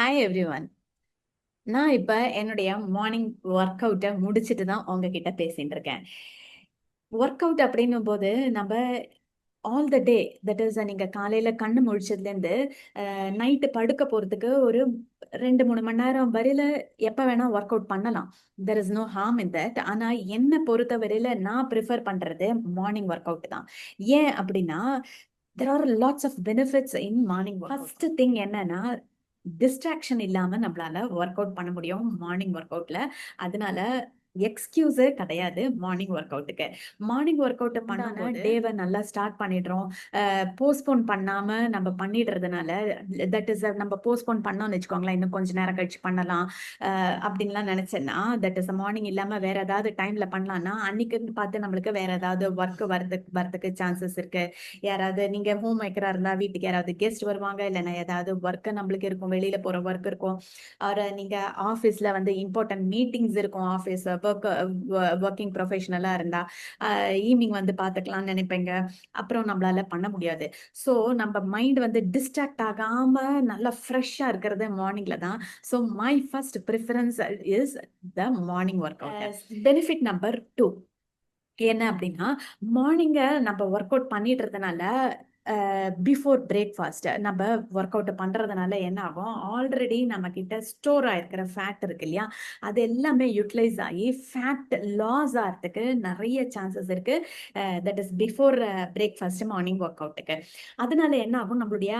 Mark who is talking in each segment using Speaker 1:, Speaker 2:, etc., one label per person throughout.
Speaker 1: Hi everyone. நான் இப்ப என்னுடைய மார்னிங் ஒர்க் அவுட்ட முடிச்சுட்டு தான் உங்ககிட்ட பேசிட்டு இருக்கேன். ஒர்க் அவுட் அப்படின்னும் போது நம்ம all the day that is நீங்க காலையில கண்ணு முழிச்சதுலேருந்து நைட்டு படுக்க போறதுக்கு ஒரு 2, 3 மணி நேரம் வரையில எப்ப வேணா ஒர்க் அவுட் பண்ணலாம். There is no harm in that. ஆனா என்ன பொறுத்தவரையில நான் ப்ரிஃபர் பண்றது மார்னிங் ஒர்க் அவுட் தான். ஏன் அப்படின்னா there are lots of benefits in morning workout. First thing என்னன்னா டிஸ்ட்ராக்ஷன் இல்லாம நம்மளால ஒர்க் அவுட் பண்ண முடியும் மார்னிங் ஒர்க் அவுட்ல. அதனால எக்ஸ்கியூஸே கிடையாது மார்னிங் ஒர்க் அவுட்டுக்கு. மார்னிங் ஒர்க் அவுட் பண்ணும்போது டேவை நல்லா ஸ்டார்ட் பண்ணிடுறோம். போஸ்ட்போன் பண்ணாம நம்ம பண்ணிடுறதுனால தட் இஸ் நம்ம போஸ்ட்போன் பண்ணோம்னு வச்சுக்கோங்களேன், இன்னும் கொஞ்ச நேரம் கழிச்சு பண்ணலாம் அப்படின்லாம் நினைச்சேன்னா தட் இஸ் மார்னிங் இல்லாம வேற ஏதாவது டைம்ல பண்ணலாம்னா அன்னைக்குன்னு பார்த்து நம்மளுக்கு வேற ஏதாவது ஒர்க் வரதுக்கு சான்சஸ் இருக்கு. யாராவது நீங்க ஹோம் மேக்கரா இருந்தா வீட்டுக்கு யாராவது கெஸ்ட் வருவாங்க, இல்லைன்னா ஏதாவது ஒர்க் நம்மளுக்கு இருக்கும், வெளியில போற ஒர்க் இருக்கும், ஆர் நீங்க ஆஃபீஸ்ல வந்து இம்பார்ட்டன்ட் மீட்டிங்ஸ் இருக்கும், ஆஃபீஸ் ஒர்க்கிங் ப்ரொஃபஷனலா இருந்தா ஈவினிங் வந்து பார்த்துக்கலாம்னு நினைப்பீங்க. அப்புறம் நம்மளால பண்ண முடியாது. ஸோ நம்ம மைண்ட் வந்து டிஸ்ட்ராக்ட் ஆகாம நல்லா ஃப்ரெஷ்ஷா இருக்கிறது மார்னிங்ல தான். So my first preference is the morning work out. Benefit number 2 என்ன அப்படின்னா, மார்னிங்க நம்ம ஒர்க் அவுட் பண்ணிடுறதுனால பிஃபோர் பிரேக்ஃபாஸ்ட் நம்ம ஒர்க் அவுட் பண்றதுனால என்ன ஆகும், ஆல்ரெடி நம்ம கிட்ட ஸ்டோர் ஆயிருக்கிற ஃபேட் இருக்கு இல்லையா, அது எல்லாமே யூட்டிலைஸ் ஆகி ஃபேட் லாஸ் ஆகிறதுக்கு நிறைய சான்சஸ் இருக்கு. That is before breakfast morning work அவுட்டுக்கு. அதனால என்ன ஆகும், நம்மளுடைய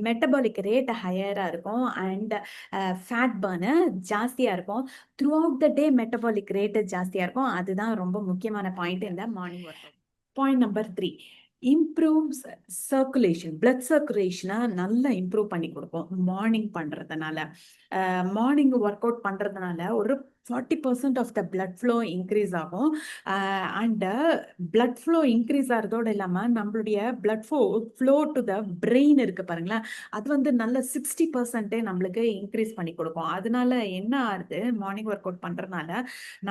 Speaker 1: மெட்டபாலிக் ரேட் ஹையரா இருக்கும் அண்ட் ஃபேட் பர்னு ஜாஸ்தியா இருக்கும். Throughout the day metabolic rate ஜாஸ்தியா இருக்கும். அதுதான் ரொம்ப முக்கியமான பாயிண்ட் இந்த morning work out. Point number 3, improves circulation. Blood சர்க்குலேஷனை நல்லா இம்ப்ரூவ் பண்ணி கொடுக்கும் மார்னிங் பண்றதுனால. மார்னிங் ஒர்க் அவுட் பண்றதுனால ஒரு 40% of the blood flow increase ஆகும். அண்ட் பிளட் ஃப்ளோ இன்க்ரீஸ் ஆகிறதோடு இல்லாமல் நம்மளுடைய blood flow to the brain இருக்கு பாருங்களேன், அது வந்து நல்ல 60% நம்மளுக்கு இன்க்ரீஸ் பண்ணி கொடுக்கும். அதனால என்ன ஆகுது, மார்னிங் ஒர்க் அவுட் பண்றதுனால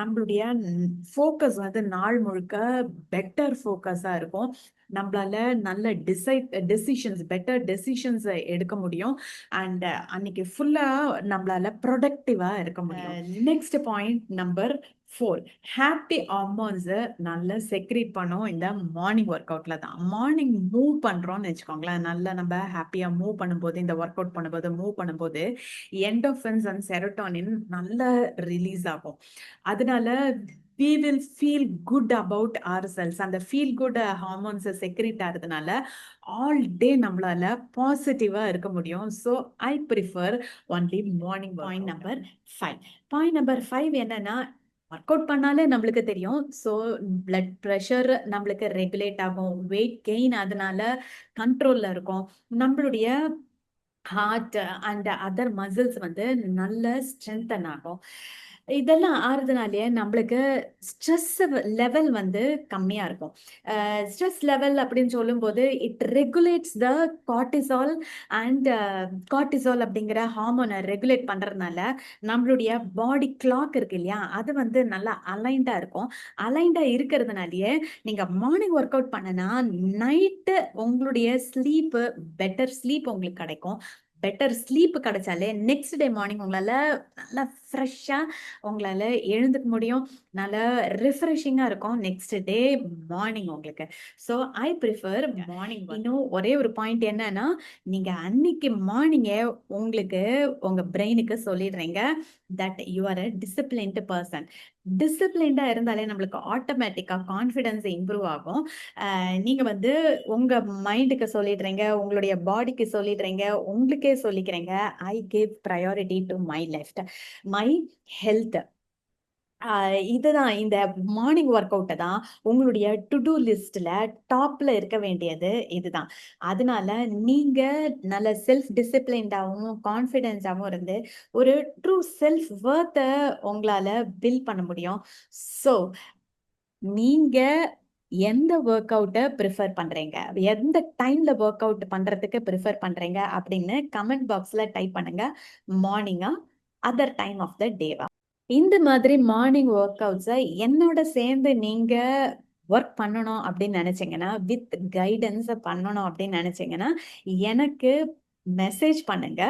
Speaker 1: நம்மளுடைய ஃபோக்கஸ் வந்து நாள் முழுக்க பெட்டர் ஃபோக்கஸா இருக்கும். நம்மளால நல்ல பெட்டர் டெசிஷன்ஸ் எடுக்க முடியும். அண்ட் அன்னைக்கு ஃபுல்லா நம்மளால ப்ரொடக்டிவா இருக்க முடியும். Next point number 4, happy hormones நல்லா செக்ரீட் பண்ணும் இந்த மார்னிங் ஒர்க் அவுட்ல தான். மார்னிங் மூவ் பண்றோம்னு வச்சுக்கோங்களேன், நல்லா நம்ம ஹாப்பியா மூவ் பண்ணும்போது, இந்த ஒர்க் அவுட் பண்ணும்போது மூவ் பண்ணும்போது எண்டோஃபின்ஸ் அண்ட் செரோட்டோனின் நல்லா ரிலீஸ் ஆகும். அதனால we will feel good about ourselves. அந்த ஃபீல் குட் ஹார்மோன்ஸ் செக்ரீட் ஆகிறதுனால ஆல் டே நம்மளால பாசிட்டிவா இருக்க முடியும். So I prefer only morning. Point number 5. Point number 5 என்னன்னா, ஒர்க் அவுட் பண்ணாலே நம்மளுக்கு தெரியும். ஸோ பிளட் ப்ரெஷர் நம்மளுக்கு ரெகுலேட் ஆகும், வெயிட் கெயின் அதனால கண்ட்ரோல்ல இருக்கும், நம்மளுடைய ஹார்ட் அண்ட் அதர் மசில்ஸ் வந்து நல்ல ஸ்ட்ரென்தன் ஆகும். இதெல்லாம் ஆறுதுனாலே நம்மளுக்கு ஸ்ட்ரெஸ் லெவல் வந்து கம்மியா இருக்கும். ஸ்ட்ரெஸ் லெவல் அப்படின்னு சொல்லும்போது it regulates the cortisol and cortisol அப்படிங்கிற ஹார்மோனை ரெகுலேட் பண்றதுனால நம்மளுடைய பாடி கிளாக் இருக்கு இல்லையா, அது வந்து நல்லா அலைண்டா இருக்கும். அலைண்டா இருக்கிறதுனாலயே நீங்க மார்னிங் ஒர்க் அவுட் பண்ணனா நைட்டு உங்களுடைய ஸ்லீப்பு பெட்டர் ஸ்லீப் உங்களுக்கு கிடைக்கும். பெட்டர் ஸ்லீப் கிடைச்சாலே நெக்ஸ்ட் டே மார்னிங் உங்களால நல்லா ஃப்ரெஷ்ஷாக உங்களால் எழுந்துக்க முடியும். நல்லா ரிஃப்ரெஷிங்காக இருக்கும் நெக்ஸ்ட் டே மார்னிங் உங்களுக்கு. So I prefer morning. இன்னும் ஒரே ஒரு பாயிண்ட் என்னன்னா, நீங்கள் அன்னைக்கு மார்னிங்கே உங்களுக்கு உங்கள் பிரெயினுக்கு சொல்லிடுறீங்க that you are a disciplined person. டிசிப்ளின்டாக இருந்தாலே நம்மளுக்கு ஆட்டோமேட்டிக்காக கான்ஃபிடென்ஸ் இம்ப்ரூவ் ஆகும். நீங்கள் வந்து உங்கள் மைண்டுக்கு சொல்லிடுறீங்க, உங்களுடைய பாடிக்கு சொல்லிடுறீங்க, உங்களுக்கே சொல்லிக்கிறீங்க, I give priority to my my health. இதுதான் இந்த மார்னிங் ஒர்க் அவுட்டை தான் உங்களுடைய டு டூ லிஸ்ட்ல டாப்ல இருக்க வேண்டியது இதுதான். அதனால நீங்க நல்ல செல்ஃப் டிசிப்ளின்டாகவும் கான்ஃபிடென்ஸாகவும் இருந்து ஒரு ட்ரூ செல்ஃப் ஒர்த்தை உங்களால பில்ட் பண்ண முடியும். ஸோ நீங்க எந்த ஒர்க் அவுட்டை ப்ரிஃபர் பண்றீங்க, எந்த டைம்ல ஒர்க் அவுட் பண்றதுக்கு ப்ரிஃபர் பண்றீங்க அப்படின்னு கமெண்ட் பாக்ஸ்ல டைப் பண்ணுங்க. மார்னிங்கா அதர் டைம் ஆஃப் த டேவா. இந்த மாதிரி மார்னிங் ஒர்க் அவுட்ஸை என்னோட சேர்ந்து நீங்க ஒர்க் பண்ணணும் அப்படின்னு நினைச்சீங்கன்னா, வித் கைடன்ஸ் பண்ணணும் அப்படின்னு நினைச்சீங்கன்னா எனக்கு மெசேஜ் பண்ணுங்க.